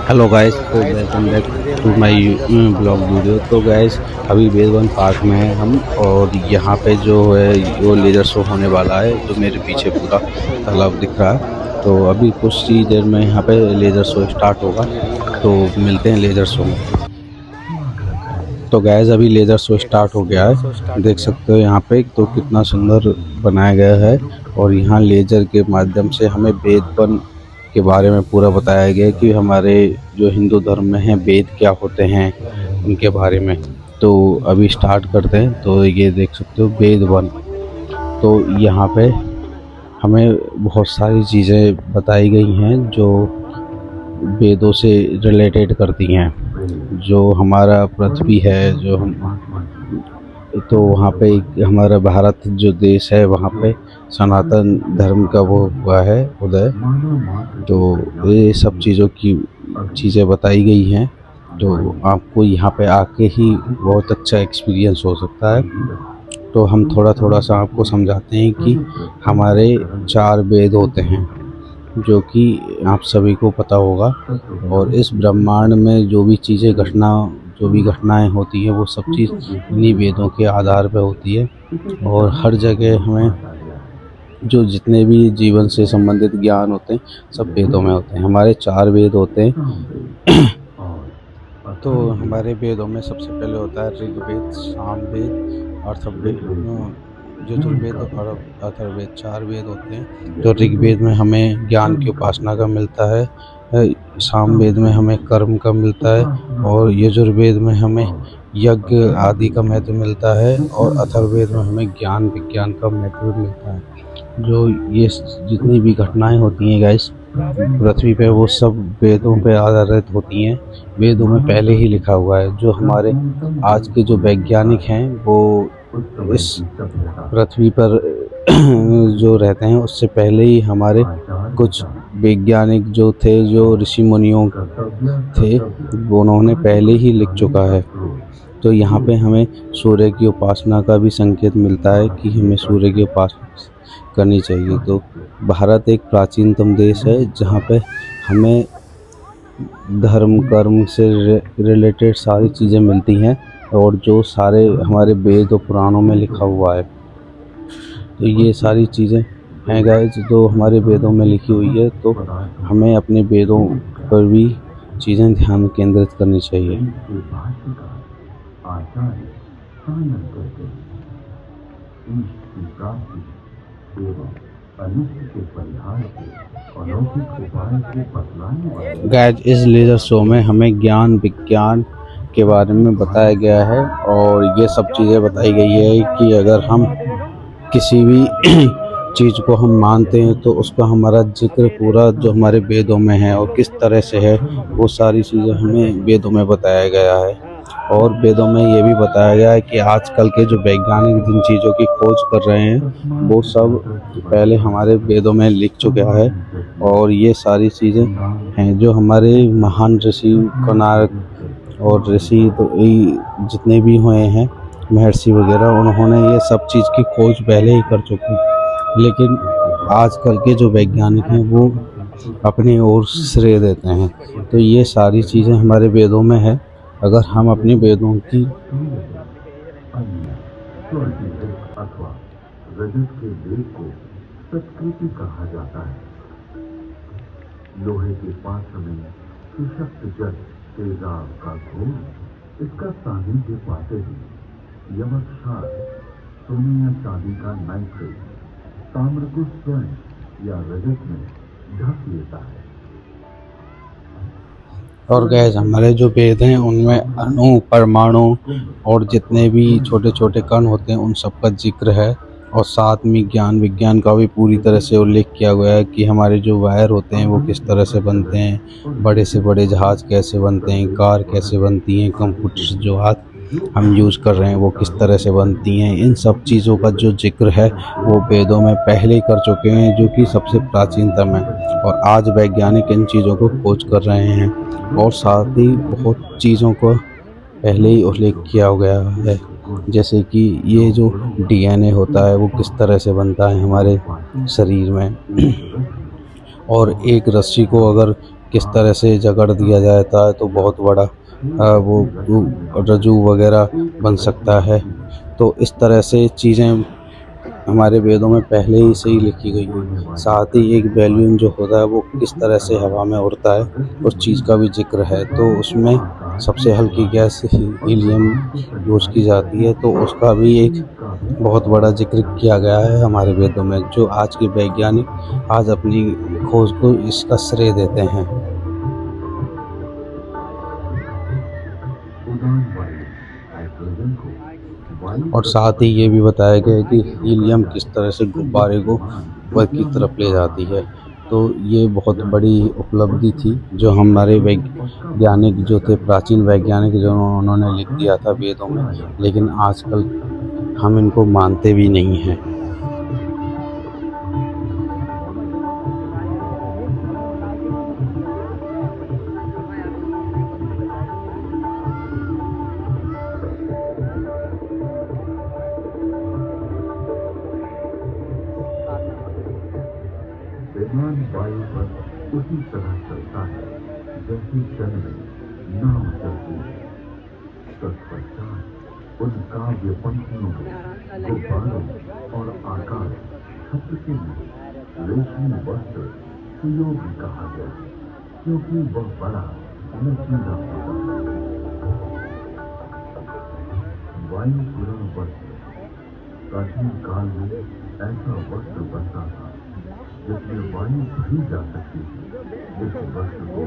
Hello guys, तो welcome back to my blog video. तो guys, अभी बेलवन पार्क में हैं हम, और यहाँ पे जो है वो लेज़र शो होने वाला है। जो मेरे पीछे पूरा तालाब दिख रहा है, तो अभी कुछ ही देर में यहाँ पे लेज़र शो स्टार्ट होगा। तो मिलते हैं लेज़र शो में। तो गाइस, अभी लेज़र शो स्टार्ट हो गया है। देख सकते हो यहाँ पे तो कितना सुंदर बनाया गया है, और यहाँ लेज़र के माध्यम से हमें वेद के बारे में पूरा बताया गया है कि हमारे जो हिंदू धर्म में है वेद क्या होते हैं, उनके बारे में। तो अभी स्टार्ट करते हैं। तो ये देख सकते हो वेद वन। तो यहाँ पे हमें बहुत सारी चीज़ें बताई गई हैं जो वेदों से रिलेटेड करती हैं। जो हमारा पृथ्वी है, जो हम, तो वहाँ पे हमारा भारत जो देश है, वहाँ पे सनातन धर्म का वो हुआ है उदय। तो ये सब चीज़ें बताई गई हैं। तो आपको यहाँ पे आके ही बहुत अच्छा एक्सपीरियंस हो सकता है। तो हम थोड़ा थोड़ा सा आपको समझाते हैं कि हमारे 4 वेद होते हैं, जो कि आप सभी को पता होगा। और इस ब्रह्मांड में जो भी घटनाएं होती हैं, वो सब चीज़ इन्हीं वेदों के आधार पर होती है। और हर जगह हमें जो जितने भी जीवन से संबंधित ज्ञान होते हैं, सब वेदों में होते हैं। हमारे 4 वेद होते हैं। तो हमारे वेदों में सबसे पहले होता है ऋग्वेद, सामवेद, अथर्ववेद, यजुर्वेद और अथर्ववेद। 4 वेद होते हैं। तो ऋग्वेद में हमें ज्ञान की उपासना का मिलता है, सामवेद में हमें कर्म का मिलता है, और यजुर्वेद में हमें यज्ञ आदि का महत्व मिलता है, और अथर्ववेद में हमें ज्ञान विज्ञान का महत्व मिलता है। जो ये जितनी भी घटनाएं होती हैं गाइस पृथ्वी पे, वो सब वेदों पे आधारित होती हैं। वेदों में पहले ही लिखा हुआ है। जो हमारे आज के जो वैज्ञानिक हैं, वो इस पृथ्वी पर जो रहते हैं, उससे पहले ही हमारे कुछ वैज्ञानिक जो थे, जो ऋषि मुनियों थे, वो उन्होंने पहले ही लिख चुका है। तो यहाँ पे हमें सूर्य की उपासना का भी संकेत मिलता है कि हमें सूर्य की उपासना करनी चाहिए। तो भारत एक प्राचीनतम देश है, जहाँ पे हमें धर्म कर्म से रिलेटेड सारी चीज़ें मिलती हैं, और जो सारे हमारे वेद और पुराणों में लिखा हुआ है। तो ये सारी चीज़ें हैं गाइस, जो हमारे वेदों में लिखी हुई है। तो हमें अपने वेदों पर भी चीज़ें ध्यान केंद्रित करनी चाहिए। गाइस, इस लेज़र शो में हमें ज्ञान विज्ञान के बारे में बताया गया है, और ये सब चीज़ें बताई गई है कि अगर हम किसी भी चीज़ को हम मानते हैं, तो उसका हमारा जिक्र पूरा जो हमारे वेदों में है और किस तरह से है, वो सारी चीज़ें हमें वेदों में बताया गया है। और वेदों में ये भी बताया गया है कि आजकल के जो वैज्ञानिक जिन चीज़ों की खोज कर रहे हैं, वो सब पहले हमारे वेदों में लिख चुका है। और ये सारी चीज़ें हैं जो हमारे महान ऋषि कोणार्क और ऋषि तो जितने भी हुए हैं, महर्षि वगैरह, उन्होंने ये सब चीज़ की खोज पहले ही कर चुके हैं। लेकिन आजकल के जो वैज्ञानिक हैं, वो अपनी ओर श्रेय देते हैं। तो ये सारी चीज़ें हमारे वेदों में है। अगर हम अपने वेदों की अथवा रजत के वेद को सत्कृति कहा जाता है। लोहे के पात्र में सुशक्त जल तेजाब का घोल इसका सानिध्य पाते ही यमक्षार सोने या चांदी का नाइट्रेट ताम्र को स्वर्ण या रजत में ढक लेता है। और गैस, हमारे जो वेद हैं उनमें अणु, परमाणु और जितने भी छोटे छोटे कण होते हैं, उन सब का जिक्र है। और साथ में ज्ञान विज्ञान का भी पूरी तरह से उल्लेख किया गया है कि हमारे जो वायर होते हैं वो किस तरह से बनते हैं, बड़े से बड़े जहाज़ कैसे बनते हैं, कार कैसे बनती हैं, कंप्यूटर्स जो आज हम यूज़ कर रहे हैं वो किस तरह से बनती हैं। इन सब चीज़ों का जो जिक्र है वो वेदों में पहले ही कर चुके हैं, जो कि सबसे प्राचीनतम है। और आज वैज्ञानिक इन चीज़ों को खोज कर रहे हैं, और साथ ही बहुत चीज़ों को पहले ही उल्लेख किया गया है। जैसे कि ये जो डीएनए होता है वो किस तरह से बनता है हमारे शरीर में, और एक रस्सी को अगर किस तरह से जकड़ दिया जाता है तो बहुत बड़ा वो रज्जू वगैरह बन सकता है। तो इस तरह से चीज़ें हमारे वेदों में पहले ही से ही लिखी गई हैं। साथ ही एक बैलून जो होता है वो किस तरह से हवा में उड़ता है उस चीज़ का भी जिक्र है। तो उसमें सबसे हल्की गैस हीलियम यूज़ की जाती है, तो उसका भी एक बहुत बड़ा जिक्र किया गया है हमारे वेदों में, जो आज के वैज्ञानिक आज अपनी खोज को इसका श्रेय देते हैं। उड़ान वायु हाइड्रोजन को वायु और साथ ही ये भी बताया गया है कि हीलियम किस तरह से गुब्बारे को ऊपर की तरफ ले जाती है। तो ये बहुत बड़ी उपलब्धि थी जो हमारे वैज्ञानिक जो थे, प्राचीन वैज्ञानिक जो उन्होंने लिख दिया था वेदों में, लेकिन आजकल हम इनको मानते भी नहीं हैं। विमान वायु पर उसी तरह चलता है जैसे जल में नाव चलती है। तत्पश्चात उन काव्य पंक्तियों में गुब्बारों और आकाश शब्द के लिए रेशमी वस्त्र सुयोगी कहा गया, क्योंकि वह बड़ा लचीला होता है। वायुपुरा वस्त्र प्राचीन काल में ऐसा वस्त्र बनता था जिसमें वायु भरी जा सकती है। इस वस्त्र को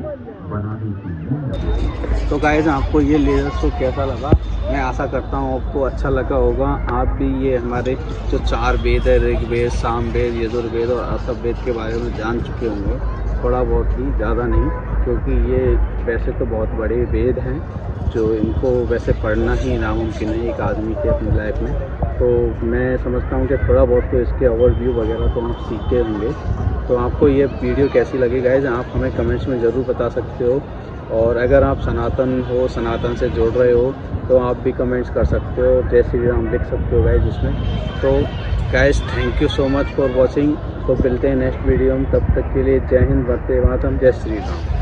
बनाने की मूल तो गाइस, आपको ये लेज़र शो कैसा लगा? मैं आशा करता हूँ आपको अच्छा लगा होगा। आप भी ये हमारे जो 4 वेद है, ऋग्वेद, सामवेद, यजुर्वेद और अथर्ववेद के बारे में जान चुके होंगे, थोड़ा बहुत ही, ज़्यादा नहीं, क्योंकि ये वैसे तो बहुत बड़े वेद हैं जो इनको वैसे पढ़ना ही नामुमकिन है एक आदमी के अपनी लाइफ में। तो मैं समझता हूँ कि थोड़ा बहुत तो इसके ओवरव्यू वगैरह तो आप सीखे होंगे। तो आपको ये वीडियो कैसी लगी गाइस, आप हमें कमेंट्स में ज़रूर बता सकते हो। और अगर आप सनातन से जुड़ रहे हो तो आप भी कमेंट्स कर सकते हो, जय श्री राम लिख सकते हो गाइस इसमें। तो guys, thank you so much for watching. तो मिलते हैं नेक्स्ट वीडियो में, तब तक के लिए जय हिंद, वंदे मातरम, जय श्री राम।